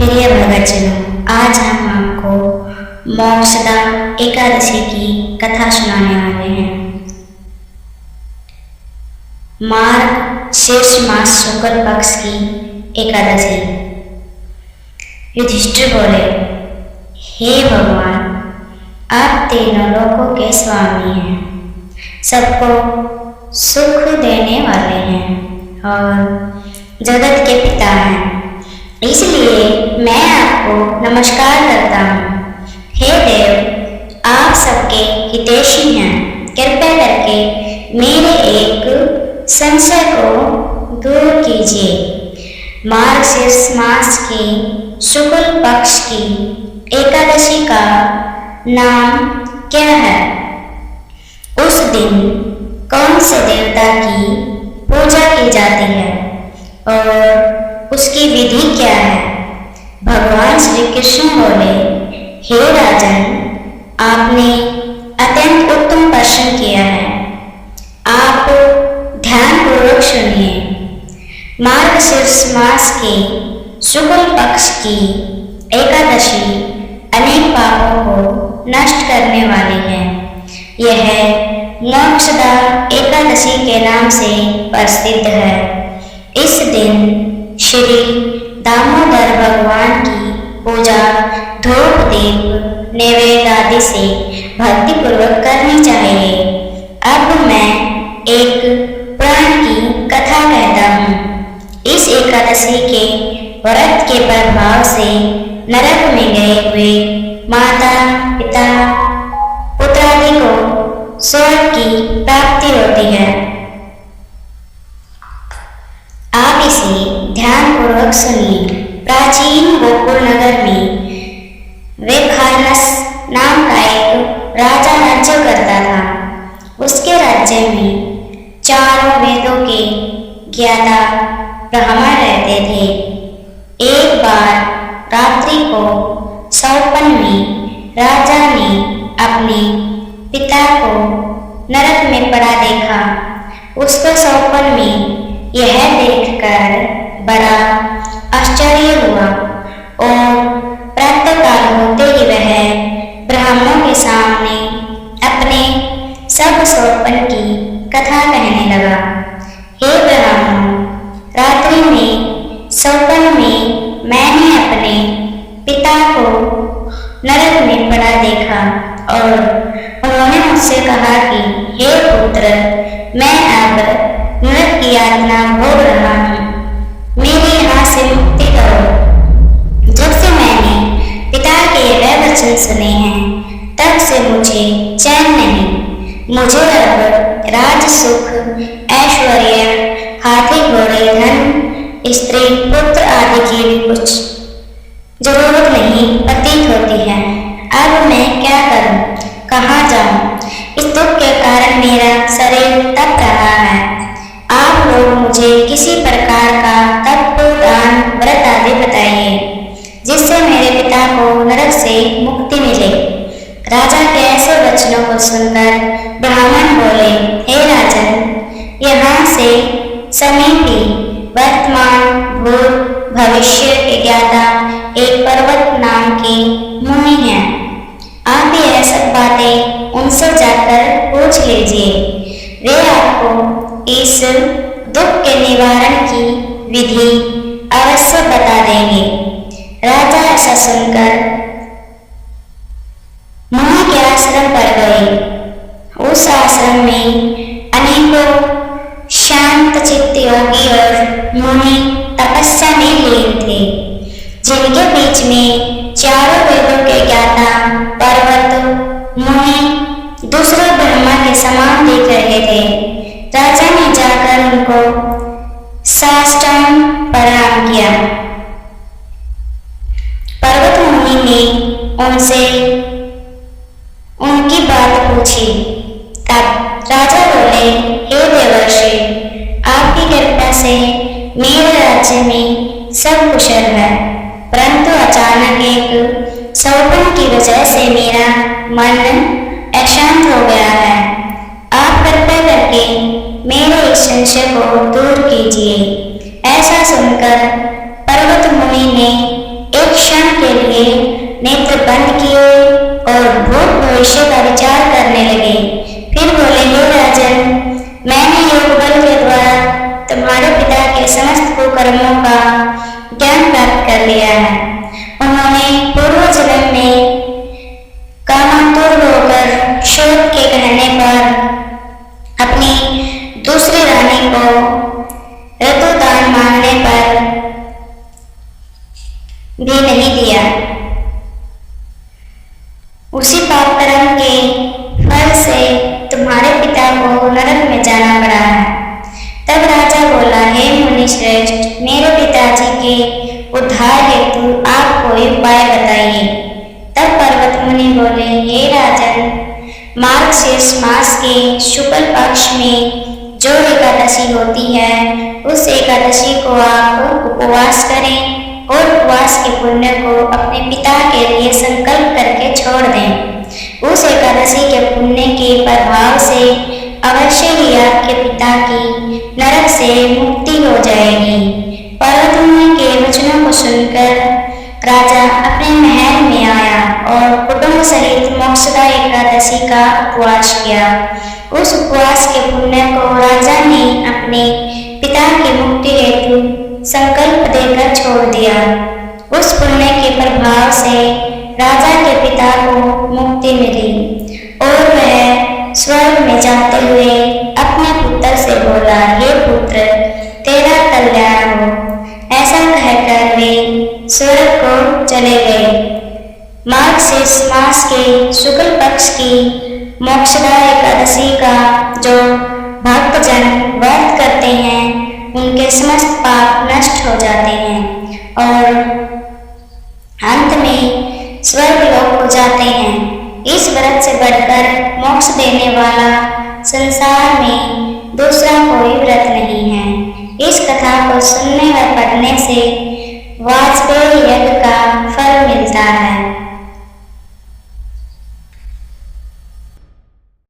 प्रिय भक्तजनों, आज हम आपको मोक्षदा एकादशी की कथा सुनाने वाले हैं। मार्ग शीर्ष मास शुक्ल पक्ष की एकादशी। युधिष्ठिर बोले, हे भगवान, आप तीनों लोकों के स्वामी हैं, सबको सुख देने वाले हैं और जगत के पिता हैं, इसलिए मैं आपको नमस्कार करता हूँ। हे देव, आप सबके हितैषी हैं, कृपया करके मेरे एक संशय को दूर कीजिए। मार्गशीर्ष मास की शुक्ल पक्ष की एकादशी का नाम क्या है? उस दिन कौन से देवता की पूजा की जाती है और उसकी विधि क्या है? भगवान श्री कृष्ण बोले, हे राजन, आपने अत्यंत उत्तम प्रश्न किया है। आप ध्यानपूर्वक सुनिए। मार्गशीर्ष मास के शुक्ल पक्ष की एकादशी अनेक पापों को नष्ट करने वाली है। यह मोक्षदा एकादशी के नाम से प्रसिद्ध है। इस दिन श्री दामोदर भगवान की पूजा धूप दीप नैवेद्य आदि से भक्तिपूर्वक करनी चाहिए। अब मैं एक पुराण की कथा कहता हूँ। इस एकादशी के व्रत के प्रभाव से नरक में गए हुए माता पिता पुत्रादि को स्वर्ग की प्राप्ति होती है। आप इसे ध्यानपूर्वक सुनिए। प्राचीन गोकुल नगर में वेखानस नाम का एक राजा राज्य करता था। उसके राज्य में चारों वेदों के ज्ञाता ब्राह्मण रहते थे। एक बार रात्रि को सौपन में राजा ने अपने पिता को नरक में पड़ा देखा। उसको सौपन में यह देखकर बड़ा आश्चर्य हुआ और प्रातःकाल होते ही वह ब्राह्मणों के सामने अपने सब सौपन की कथा कहने लगा। हे ब्राह्मणों, रात्रि में सौपन में मैंने अपने पिता को नरक में पड़ा देखा और उन्होंने मुझसे कहा कि हे पुत्र, मैं अब नरक की यातना भोग रहा हूँ, मेरे यहाँ से मुक्ति करो। जब से मैंने पिता के वह वचन सुने हैं, तब से मुझे चैन नहीं। मुझे अब राज सुख ऐश्वर्य हाथी घोड़े धन स्त्री पुत्र आदि की भी कुछ जरूरत नहीं प्रतीत होती है। अब मैं क्या करूं, कहाँ जाऊं? इस दुख के कारण मेरा शरीर तप रहा है। आप लोग मुझे किसी प्रकार का तप दान व्रत आदि बताइए, जिससे मेरे पिता को नरक से मुक्ति मिले। राजा के ऐसे वचनों को सुनकर ब्राह्मण बोले, हे राजन, यहाँ से समीपी वर्तमान भूत भविष्य के ज्ञाता एक पर्वत नाम के मुनि हैं। आप यह सब बातें उनसे जाकर पूछ लीजिए। वे आपको इस दुख के निवारण की विधि अवश्य बता देंगे। राजा ऐसा सुनकर मुनि के आश्रम पर गए। उस आश्रम में अनेकों शांत चित्त योगी और मुनि तपस्या में लीन थे, जिनके बीच में चारों वेदों के ज्ञाता पर्वत मुनि दूसरे ब्रह्मा के समान दिख रहे थे। राजा ने जाकर उनको साष्टांग प्रणाम किया। पर्वत मुनि ने उनसे उनकी बात पूछी। तब राजा बोले, हे देवर्षि, आपकी कृपा से मेरे राज्य में सब कुशल है, परंतु अचानक एक सौपन की वजह से मेरा मन अशांत हो गया है। आप कृपया करके मेरे इस संशय को दूर कीजिए। ऐसा सुनकर पर्वत मुनि ने एक क्षण के लिए नेत्र बंद किए और भूत भविष्य का विचार करने लगे। फिर बोले, हे राजन, मैंने योग बल के द्वारा तुम्हारे पिता के समस्त कुकर्मों का ज्ञान प्राप्त कर लिया है। उन्होंने पूर्व जन्म में कामातुर होकर शोक के कहने पर अपनी दूसरी रानी को ऋतुदान मांगने पर भी नहीं दिया। उसी पाप कर्म के फल से तुम्हारे पिता को नरक में जाना पड़ा है। तब राजा बोला, हे मुनि श्रेष्ठ, मेरे पिताजी के उद्धार हेतु आप कोई उपाय बताइए। तब पर्वत मुनि बोले, हे राजन, मार्गशीर्ष मास के शुक्ल पक्ष में जो एकादशी होती है, उस एकादशी को आप उपवास करें और उपवास के पुण्य को अपने पिता के लिए संकल्प करके छोड़ दें। उस एकादशी के पुण्य के प्रभाव से अवश्य ही आपके पिता की नरक से मुक्ति हो जाएगी। पर्वत मुनि के वचनों को सुनकर राजा अपने महल में आया और कुटुंब सहित मोक्षदा एकादशी का उपवास किया। उस उपवास के पुण्य को राजा ने अपने पिता की मुक्ति हेतु संकल्प देकर छोड़ दिया। उस पुण्य के प्रभाव से राजा के पिता को मुक्ति मिली और वह स्वर्ग में जाते हुए अपने पुत्र से बोला, हे पुत्र, तेरा कल्याण हो। ऐसा कहकर वे स्वर्ग को चले गए। मार्गशीर्ष मास के शुक्ल पक्ष की मोक्षदा एकादशी का जो भक्तजन व्रत करते हैं, उनके समस्त पाप नष्ट हो जाते हैं और अंत में स्वर्ग लोक को जाते हैं। इस व्रत से बढ़कर मोक्ष देने वाला संसार में दूसरा कोई व्रत नहीं है। इस कथा को सुनने व पढ़ने से